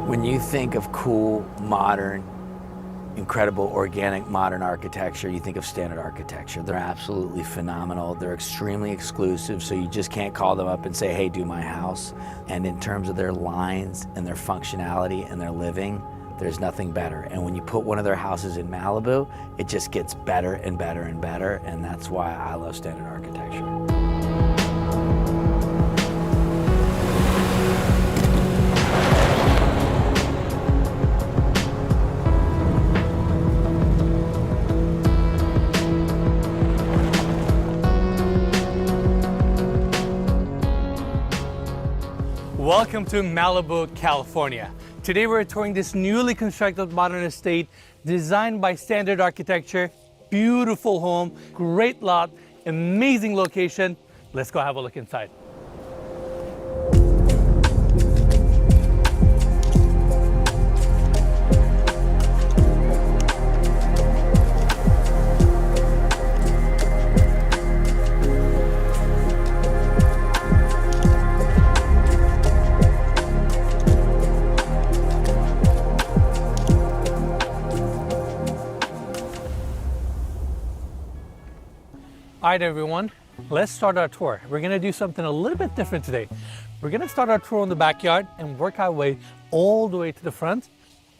When you think of cool, modern, incredible, organic, modern architecture, you think of Standard Architecture. They're absolutely phenomenal. They're extremely exclusive, so you just can't call them up and say, hey, do my house. And in terms of their lines and their functionality and their living, there's nothing better. And when you put one of their houses in Malibu, it just gets better and better and better, and that's why I love Standard Architecture. Welcome to Malibu, California. Today we're touring this newly constructed modern estate designed by Standard Architecture. Beautiful home, great lot, amazing location. Let's go have a look inside. All right, everyone, let's start our tour. We're gonna do something a little bit different today. We're gonna start our tour in the backyard and work our way all the way to the front.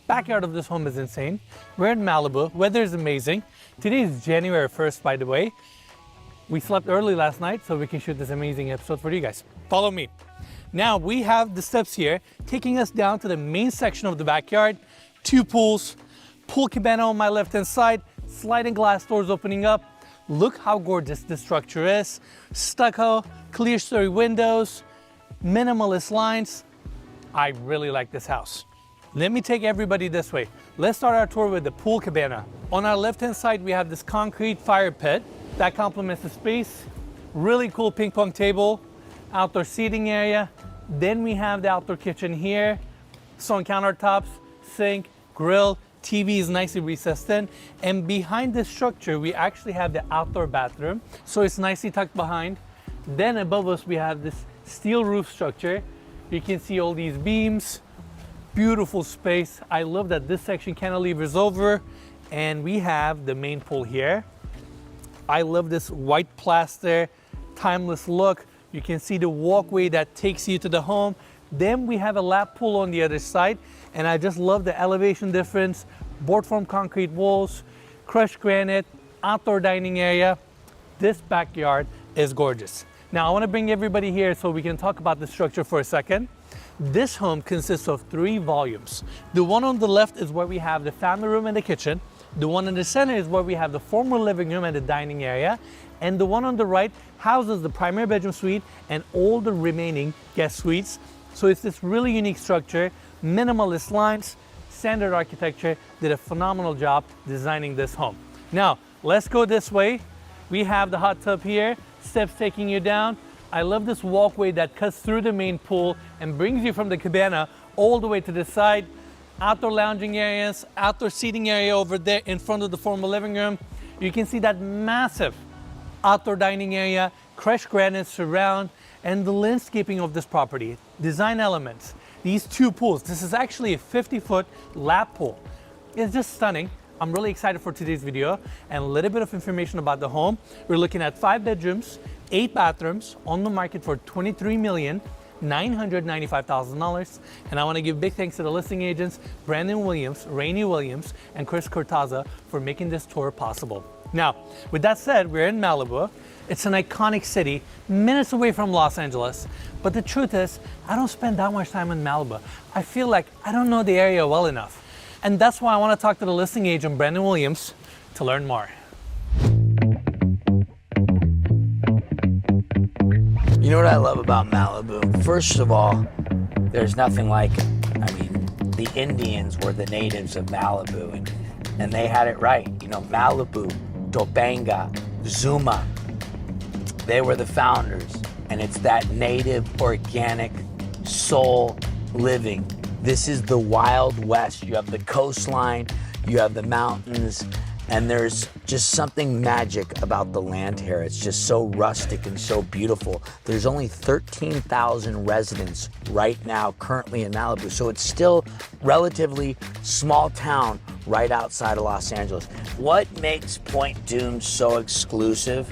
Backyard of this home is insane. We're in Malibu, weather is amazing. Today is January 1st, by the way. We slept early last night so we can shoot this amazing episode for you guys. Follow me. Now we have the steps here taking us down to the main section of the backyard. Two pools, pool cabana on my left-hand side, sliding glass doors opening up. Look how gorgeous this structure is. Stucco, clear story windows, minimalist lines. I really like this house. Let me take everybody this way. Let's start our tour with the pool cabana. On our left-hand side, we have this concrete fire pit that complements the space. Really cool ping pong table, outdoor seating area. Then we have the outdoor kitchen here. Stone countertops, sink, grill. TV is nicely recessed in, and behind this structure we actually have the outdoor bathroom, so it's nicely tucked behind. Then above us we have this steel roof structure. You can see all these beams, beautiful space. I love that this section cantilevers over, and we have the main pool here. I love this white plaster, timeless look. You can see the walkway that takes you to the home. Then we have a lap pool on the other side, and I just love the elevation difference. Board form concrete walls, crushed granite, outdoor dining area. This backyard is gorgeous. Now I want to bring everybody here so we can talk about the structure for a second. This home consists of 3 volumes. The one on the left is where we have the family room and the kitchen. The one in the center is where we have the former living room and the dining area. And the one on the right houses the primary bedroom suite and all the remaining guest suites. So it's this really unique structure, minimalist lines. Standard Architecture did a phenomenal job designing this home. Now, let's go this way. We have the hot tub here, steps taking you down. I love this walkway that cuts through the main pool and brings you from the cabana all the way to the side. Outdoor lounging areas, outdoor seating area over there in front of the formal living room. You can see that massive outdoor dining area, crushed granite surround, and the landscaping of this property, design elements. These 2 pools, this is actually a 50-foot lap pool. It's just stunning. I'm really excited for today's video and a little bit of information about the home. We're looking at 5 bedrooms, 8 bathrooms on the market for $23,995,000. And I want to give big thanks to the listing agents, Brandon Williams, Rainey Williams, and Chris Cortaza for making this tour possible. Now, with that said, we're in Malibu. It's an iconic city, minutes away from Los Angeles. But the truth is, I don't spend that much time in Malibu. I feel like I don't know the area well enough. And that's why I want to talk to the listing agent, Brandon Williams, to learn more. You know what I love about Malibu? First of all, there's nothing like, the Indians were the natives of Malibu, and they had it right. You know, Malibu, Topanga, Zuma, they were the founders, and it's that native, organic, soul living. This is the Wild West. You have the coastline, you have the mountains, And there's just something magic about the land here. It's just so rustic and so beautiful. There's only 13,000 residents right now currently in Malibu. So it's still relatively small town right outside of Los Angeles. What makes Point Dume so exclusive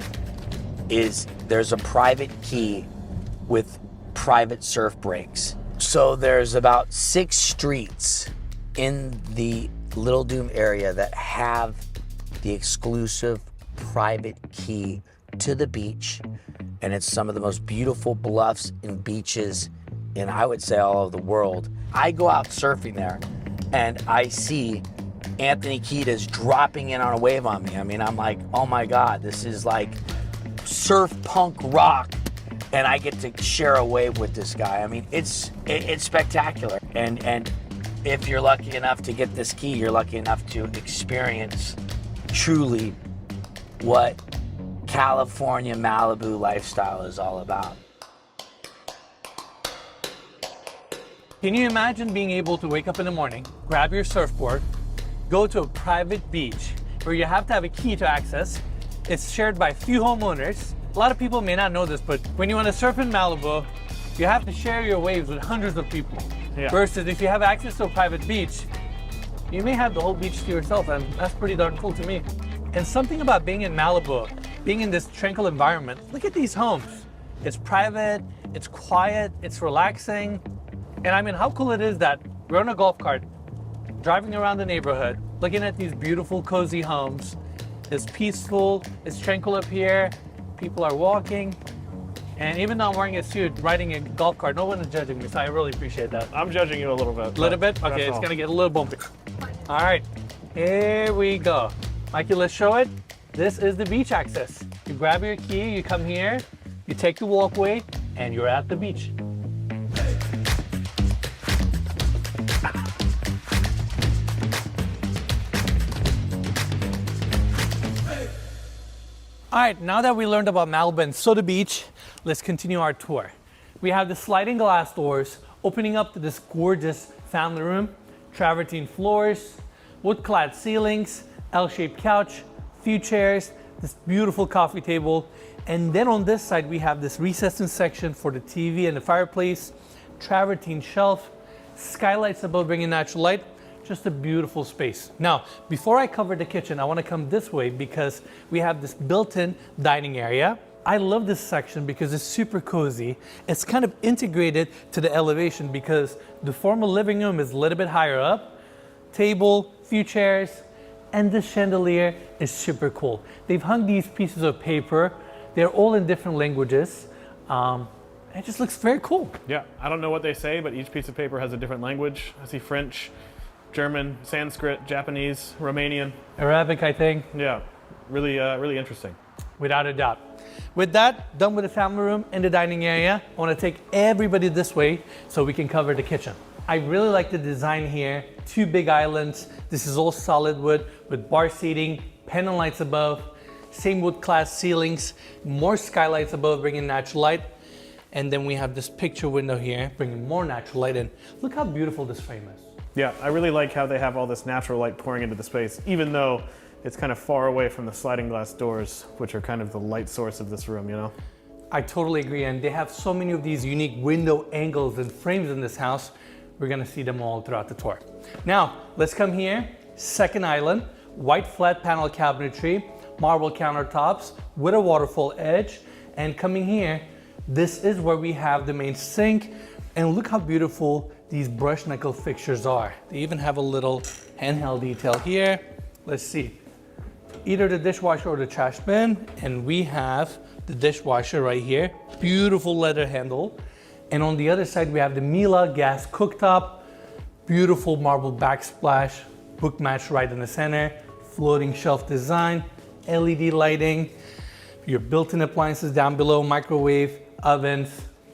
is there's a private key with private surf breaks. So there's about 6 streets in the Little Dume area that have the exclusive private key to the beach, and it's some of the most beautiful bluffs and beaches in, I would say, all of the world. I go out surfing there and I see Anthony Kiedis dropping in on a wave on me. I mean, I'm like, oh my God, this is like surf punk rock, and I get to share a wave with this guy. I mean, it's spectacular. And if you're lucky enough to get this key, you're lucky enough to experience truly what California Malibu lifestyle is all about. Can you imagine being able to wake up in the morning, grab your surfboard, go to a private beach where you have to have a key to access? It's shared by a few homeowners. A lot of people may not know this, but when you want to surf in Malibu, you have to share your waves with hundreds of people. Yeah. Versus if you have access to a private beach, you may have the whole beach to yourself, and that's pretty darn cool to me. And something about being in Malibu, being in this tranquil environment, look at these homes. It's private, it's quiet, it's relaxing. And I mean, how cool it is that we're on a golf cart, driving around the neighborhood, looking at these beautiful, cozy homes. It's peaceful, it's tranquil up here, people are walking. And even though I'm wearing a suit, riding a golf cart, no one is judging me, so I really appreciate that. I'm judging you a little bit. A little bit? Okay, it's gonna get a little bumpy. All right, here we go. Mikey, let's show it. This is the beach access. You grab your key, you come here, you take the walkway, and you're at the beach. All right, now that we learned about Malibu and Soda Beach, let's continue our tour. We have the sliding glass doors opening up to this gorgeous family room, travertine floors, wood-clad ceilings, L-shaped couch, few chairs, this beautiful coffee table, and then on this side we have this recessing section for the TV and the fireplace, travertine shelf, skylights above bringing natural light. Just a beautiful space. Now, before I cover the kitchen, I want to come this way because we have this built-in dining area. I love this section because it's super cozy. It's kind of integrated to the elevation because the formal living room is a little bit higher up. Table, few chairs, and the chandelier is super cool. They've hung these pieces of paper. They're all in different languages. It just looks very cool. Yeah, I don't know what they say, but each piece of paper has a different language. I see French, German, Sanskrit, Japanese, Romanian. Arabic, I think. Yeah, really interesting. Without a doubt. With that, done with the family room and the dining area, I want to take everybody this way so we can cover the kitchen. I really like the design here. 2 big islands. This is all solid wood with bar seating, pendant lights above, same wood clad ceilings, more skylights above bringing natural light. And then we have this picture window here bringing more natural light in. Look how beautiful this frame is. Yeah, I really like how they have all this natural light pouring into the space, even though it's kind of far away from the sliding glass doors, which are kind of the light source of this room, you know? I totally agree, and they have so many of these unique window angles and frames in this house. We're gonna see them all throughout the tour. Now, let's come here. Second island, white flat panel cabinetry, marble countertops with a waterfall edge. And coming here, this is where we have the main sink. And look how beautiful these brush nickel fixtures are. They even have a little handheld detail here. Let's see. Either the dishwasher or the trash bin. And we have the dishwasher right here. Beautiful leather handle. And on the other side, we have the Miele gas cooktop. Beautiful marble backsplash, book match right in the center, floating shelf design, LED lighting, your built-in appliances down below, microwave, ovens.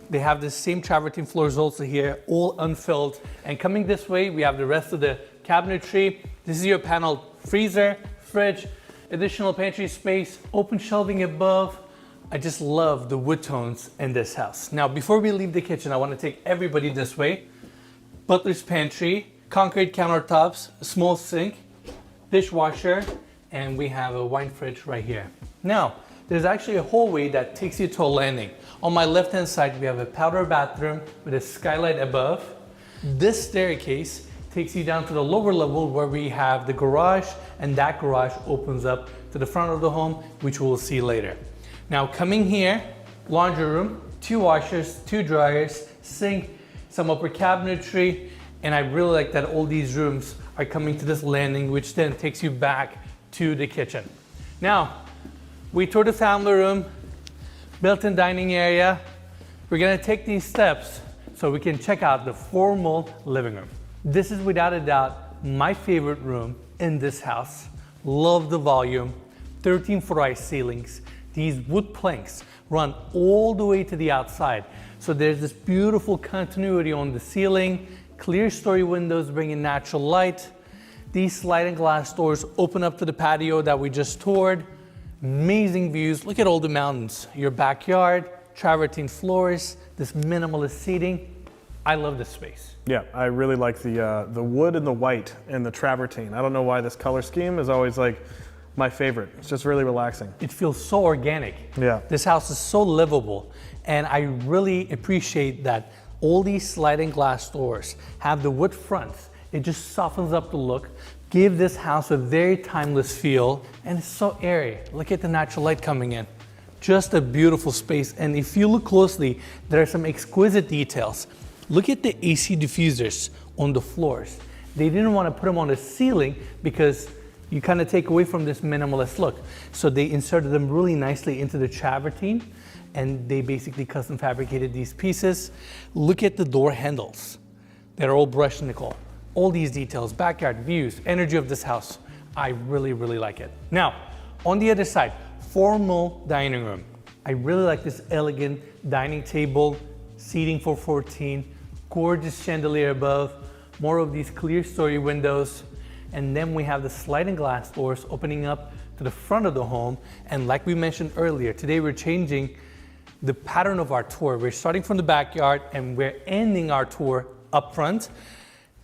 They have the same travertine floors also here, all unfilled. And coming this way, we have the rest of the cabinetry. This is your paneled freezer, fridge, additional pantry space, open shelving above. I just love the wood tones in this house. Now, before we leave the kitchen, I want to take everybody this way. Butler's pantry, concrete countertops, a small sink, dishwasher, and we have a wine fridge right here. Now, there's actually a hallway that takes you to a landing. On my left-hand side, we have a powder bathroom with a skylight above. This staircase takes you down to the lower level where we have the garage, and that garage opens up to the front of the home, which we'll see later. Now coming here, laundry room, 2 washers, 2 dryers, sink, some upper cabinetry, and I really like that all these rooms are coming to this landing, which then takes you back to the kitchen. Now, we toured the family room, built-in dining area. We're gonna take these steps so we can check out the formal living room. This is without a doubt my favorite room in this house. Love the volume, 13-foot high ceilings. These wood planks run all the way to the outside. So there's this beautiful continuity on the ceiling, clear story windows bringing natural light. These sliding glass doors open up to the patio that we just toured. Amazing views. Look at all the mountains. Your backyard, travertine floors, this minimalist seating. I love this space. Yeah, I really like the wood and the white and the travertine. I don't know why this color scheme is always like my favorite. It's just really relaxing. It feels so organic. Yeah. This house is so livable, and I really appreciate that all these sliding glass doors have the wood fronts. It just softens up the look, give this house a very timeless feel, and it's so airy. Look at the natural light coming in. Just a beautiful space, and if you look closely, there are some exquisite details. Look at the AC diffusers on the floors. They didn't want to put them on the ceiling because you kind of take away from this minimalist look. So they inserted them really nicely into the travertine, and they basically custom fabricated these pieces. Look at the door handles. They're all brushed nickel. All these details, backyard views, energy of this house. I really, really like it. Now, on the other side, formal dining room. I really like this elegant dining table, seating for 14, gorgeous chandelier above, more of these clear story windows, and then we have the sliding glass doors opening up to the front of the home. And like we mentioned earlier, today we're changing the pattern of our tour. We're starting from the backyard and we're ending our tour up front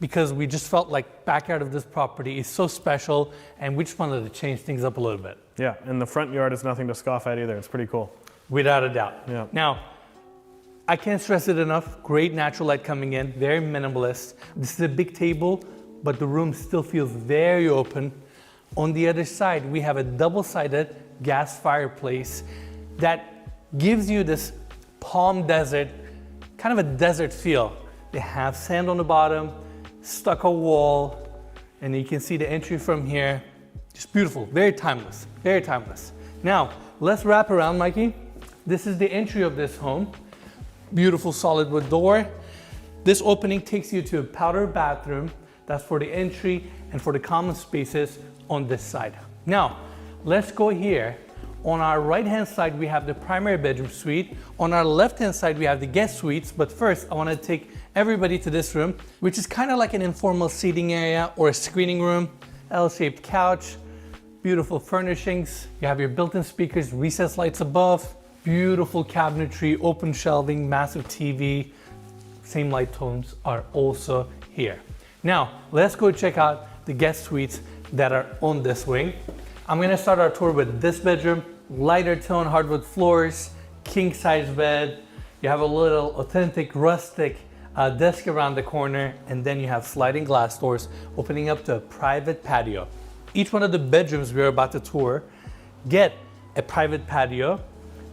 because we just felt like backyard of this property is so special, and we just wanted to change things up a little bit. Yeah, and the front yard is nothing to scoff at either. It's pretty cool. Without a doubt. Yeah. Now, I can't stress it enough. Great natural light coming in, very minimalist. This is a big table, but the room still feels very open. On the other side, we have a double-sided gas fireplace that gives you this palm desert, kind of a desert feel. They have sand on the bottom, stucco wall, and you can see the entry from here. Just beautiful, very timeless, very timeless. Now, let's wrap around, Mikey. This is the entry of this home. Beautiful solid wood door. This opening takes you to a powder bathroom. That's for the entry and for the common spaces on this side. Now, let's go here. On our right-hand side, we have the primary bedroom suite. On our left-hand side, we have the guest suites. But first, I want to take everybody to this room, which is kind of like an informal seating area or a screening room. L-shaped couch, beautiful furnishings. You have your built-in speakers, recessed lights above, beautiful cabinetry, open shelving, massive TV. Same light tones are also here. Now, let's go check out the guest suites that are on this wing. I'm gonna start our tour with this bedroom, lighter tone hardwood floors, king size bed. You have a little authentic rustic desk around the corner, and then you have sliding glass doors opening up to a private patio. Each one of the bedrooms we're about to tour get a private patio,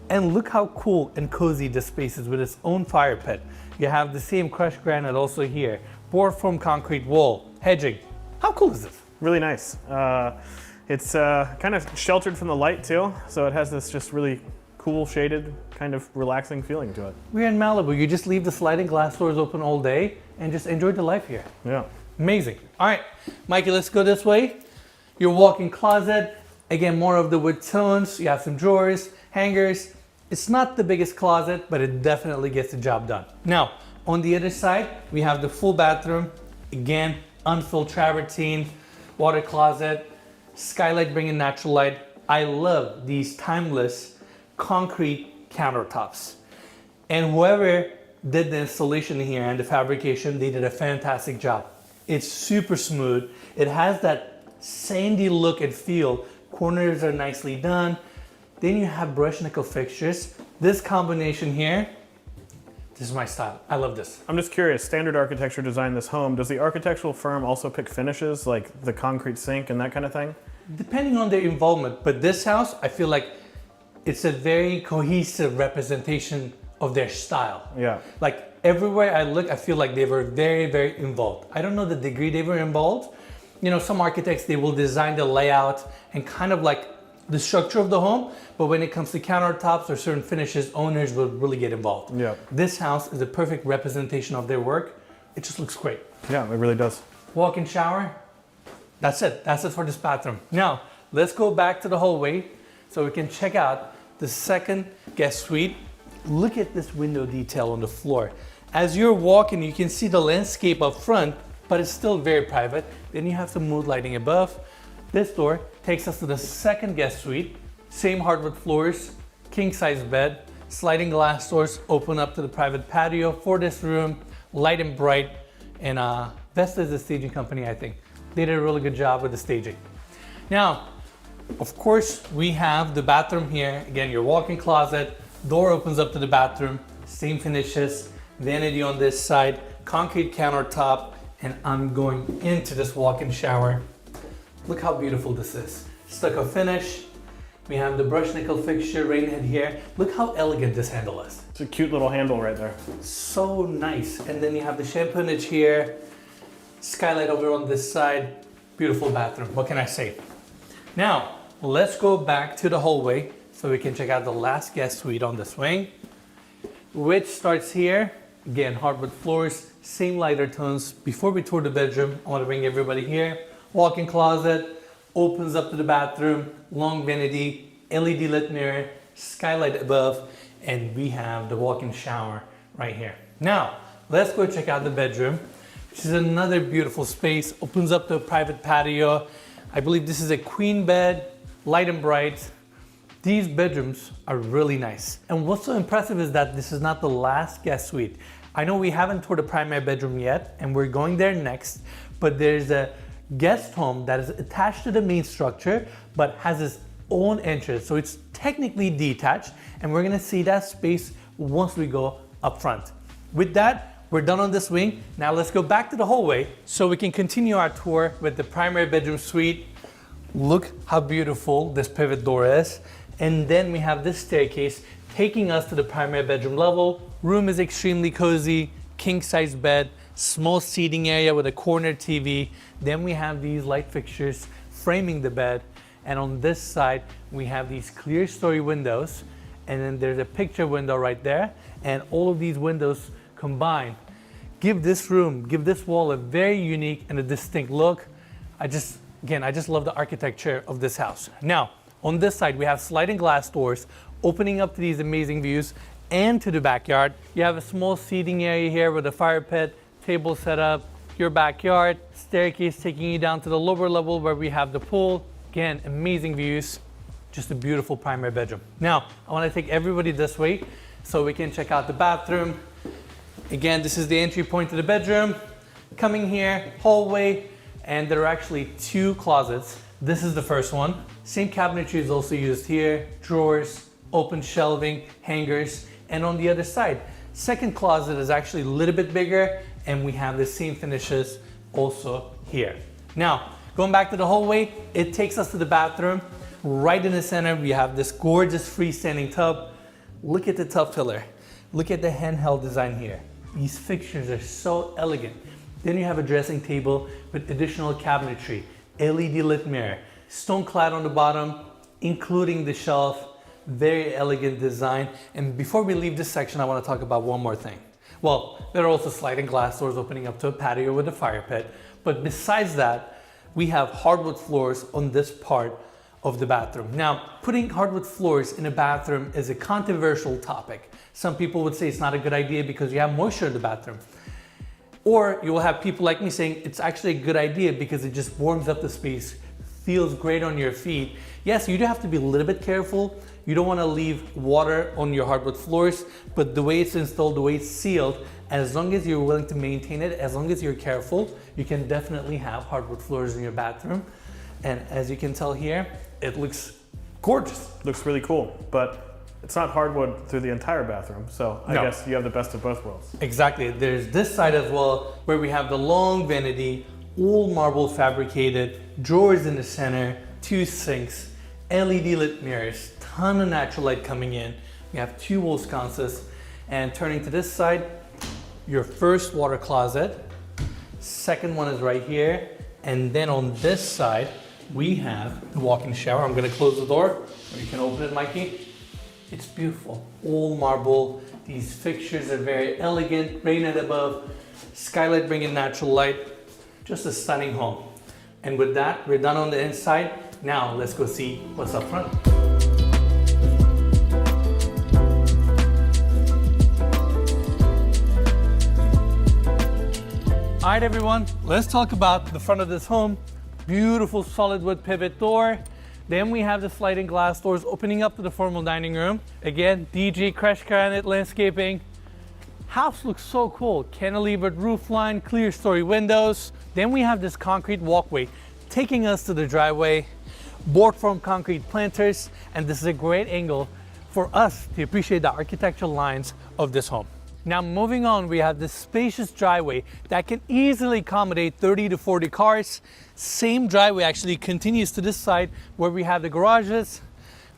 and look how cool and cozy this space is with its own fire pit. You have the same crushed granite also here, board foam concrete wall, hedging. How cool is this? Really nice. It's kind of sheltered from the light too, so it has this just really cool, shaded, kind of relaxing feeling to it. We're in Malibu. You just leave the sliding glass doors open all day and just enjoy the life here. Yeah. Amazing. All right, Mikey, let's go this way. Your walk-in closet. Again, more of the wood tones. You have some drawers, hangers. It's not the biggest closet, but it definitely gets the job done. Now, on the other side, we have the full bathroom. Again, unfilled travertine, water closet, skylight bringing natural light. I love these timeless concrete countertops. And whoever did the installation here and the fabrication, they did a fantastic job. It's super smooth. It has that sandy look and feel Corners are nicely done. Then you have brush nickel fixtures. This combination here, this is my style. I love this. I'm just curious, Standard Architecture designed this home. Does the architectural firm also pick finishes, like the concrete sink and that kind of thing? Depending on their involvement, but this house, I feel like it's a very cohesive representation of their style. Yeah. Like everywhere I look, I feel like they were very, very involved. I don't know the degree they were involved. You know, some architects, they will design the layout and kind of like the structure of the home, but when it comes to countertops or certain finishes, owners will really get involved. Yeah. This house is a perfect representation of their work. It just looks great. Yeah, it really does. Walk-in shower. That's it. That's it for this bathroom. Now, let's go back to the hallway so we can check out the second guest suite. Look at this window detail on the floor. As you're walking, you can see the landscape up front, but it's still very private. Then you have some mood lighting above. This door takes us to the second guest suite. Same hardwood floors, king size bed, sliding glass doors open up to the private patio for this room, light and bright. And Vesta is the staging company, I think. They did a really good job with the staging. Now, of course, we have the bathroom here. Again, your walk-in closet, door opens up to the bathroom, same finishes, vanity on this side, concrete countertop, and I'm going into this walk-in shower. Look how beautiful this is. Stucco finish. We have the brush nickel fixture, rain head here. Look how elegant this handle is. It's a cute little handle right there. So nice. And then you have the championnage here, skylight over on this side. Beautiful bathroom. What can I say? Now, let's go back to the hallway so we can check out the last guest suite on this wing, which starts here. Again, hardwood floors, same lighter tones. Before we tour the bedroom, I want to bring everybody here. Walk-in closet, opens up to the bathroom, long vanity, LED lit mirror, skylight above, and we have the walk-in shower right here. Now, let's go check out the bedroom, which is another beautiful space. Opens up to a private patio. I believe this is a queen bed, light and bright. These bedrooms are really nice. And what's so impressive is that this is not the last guest suite. I know we haven't toured the primary bedroom yet, and we're going there next, but there's a guest home that is attached to the main structure, but has its own entrance. So it's technically detached, and we're gonna see that space once we go up front. With that, we're done on this wing. Now let's go back to the hallway so we can continue our tour with the primary bedroom suite. Look how beautiful this pivot door is. And then we have this staircase taking us to the primary bedroom level. Room is extremely cozy, king size bed, small seating area with a corner TV. Then we have these light fixtures framing the bed. And on this side, we have these clear story windows. And then there's a picture window right there. And all of these windows combined give this room, give this wall a very unique and a distinct look. I just love the architecture of this house. Now, on this side, we have sliding glass doors opening up to these amazing views and to the backyard. You have a small seating area here with a fire pit, table set up, your backyard, staircase taking you down to the lower level where we have the pool. Again, amazing views, just a beautiful primary bedroom. Now, I want to take everybody this way so we can check out the bathroom. Again, this is the entry point to the bedroom. Coming here, hallway, and there are actually two closets. This is the first one. Same cabinetry is also used here, drawers, open shelving, hangers, and on the other side, second closet is actually a little bit bigger, and we have the same finishes also here. Now, going back to the hallway, it takes us to the bathroom. Right in the center, we have this gorgeous freestanding tub. Look at the tub filler. Look at the handheld design here. These fixtures are so elegant. Then you have a dressing table with additional cabinetry, LED lit mirror, stone clad on the bottom, including the shelf. Very elegant design. And before we leave this section, I want to talk about one more thing. Well, there are also sliding glass doors opening up to a patio with a fire pit. But besides that, we have hardwood floors on this part of the bathroom. Now, putting hardwood floors in a bathroom is a controversial topic. Some people would say it's not a good idea because you have moisture in the bathroom. Or you will have people like me saying it's actually a good idea because it just warms up the space, feels great on your feet. Yes, you do have to be a little bit careful. You don't want to leave water on your hardwood floors, but the way it's installed, the way it's sealed, as long as you're willing to maintain it, as long as you're careful, you can definitely have hardwood floors in your bathroom. And as you can tell here, it looks gorgeous. Looks really cool, but it's not hardwood through the entire bathroom, so I No. guess you have the best of both worlds. Exactly. There's this side as well, where we have the long vanity, all marble fabricated, drawers in the center, 2 sinks, LED lit mirrors, ton of natural light coming in. We have 2 wall sconces, and turning to this side, your first water closet. Second one is right here, and then on this side, we have the walk-in shower. I'm gonna close the door, or you can open it, Mikey. It's beautiful, all marble. These fixtures are very elegant, granite above, skylight bringing natural light. Just a stunning home. And with that, we're done on the inside. Now let's go see what's up front. All right, everyone, let's talk about the front of this home. Beautiful solid wood pivot door. Then we have the sliding glass doors opening up to the formal dining room. Again, DG crushed granite landscaping. House looks so cool. Cantilevered roof line, clear story windows. Then we have this concrete walkway taking us to the driveway. Board form concrete planters, and this is a great angle for us to appreciate the architectural lines of this home. Now moving on, we have this spacious driveway that can easily accommodate 30 to 40 cars. Same driveway actually continues to this side where we have the garages.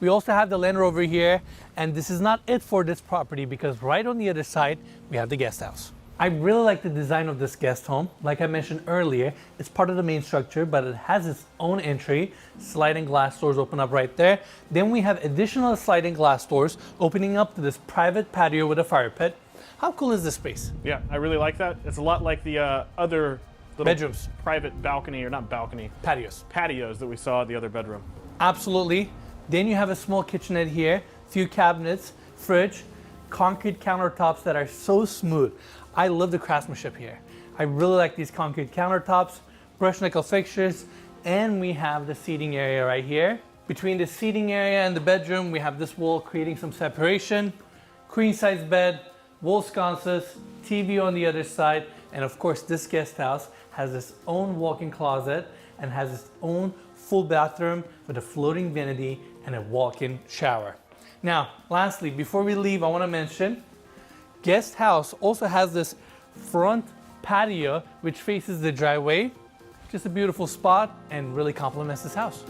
We also have the Land Rover here, and this is not it for this property because right on the other side, we have the guest house. I really like the design of this guest home. Like I mentioned earlier, it's part of the main structure, but it has its own entry. Sliding glass doors open up right there. Then we have additional sliding glass doors opening up to this private patio with a fire pit. How cool is this space? Yeah, I really like that. It's a lot like the other little Bedrooms. private balcony, or not balcony, Patios. patios that we saw at the other bedroom. Absolutely. Then you have a small kitchenette here, few cabinets, fridge, concrete countertops that are so smooth. I love the craftsmanship here. I really like these concrete countertops, brushed nickel fixtures, and we have the seating area right here. Between the seating area and the bedroom, we have this wall creating some separation, queen size bed, wall sconces, TV on the other side, and of course this guest house has its own walk-in closet and has its own full bathroom with a floating vanity and a walk-in shower. Now, lastly, before we leave, I want to mention guest house also has this front patio which faces the driveway. Just a beautiful spot and really complements this house.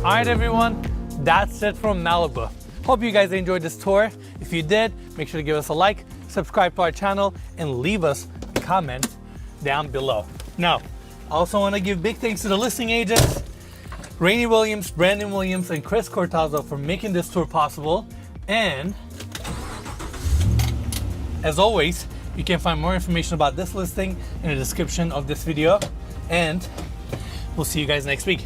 All right, everyone, that's it from Malibu. Hope you guys enjoyed this tour. If you did, make sure to give us a like, subscribe to our channel, and leave us a comment down below. Now, I also want to give big thanks to the listing agents, Rainey Williams, Brandon Williams, and Chris Cortazzo for making this tour possible. And as always, you can find more information about this listing in the description of this video. And we'll see you guys next week.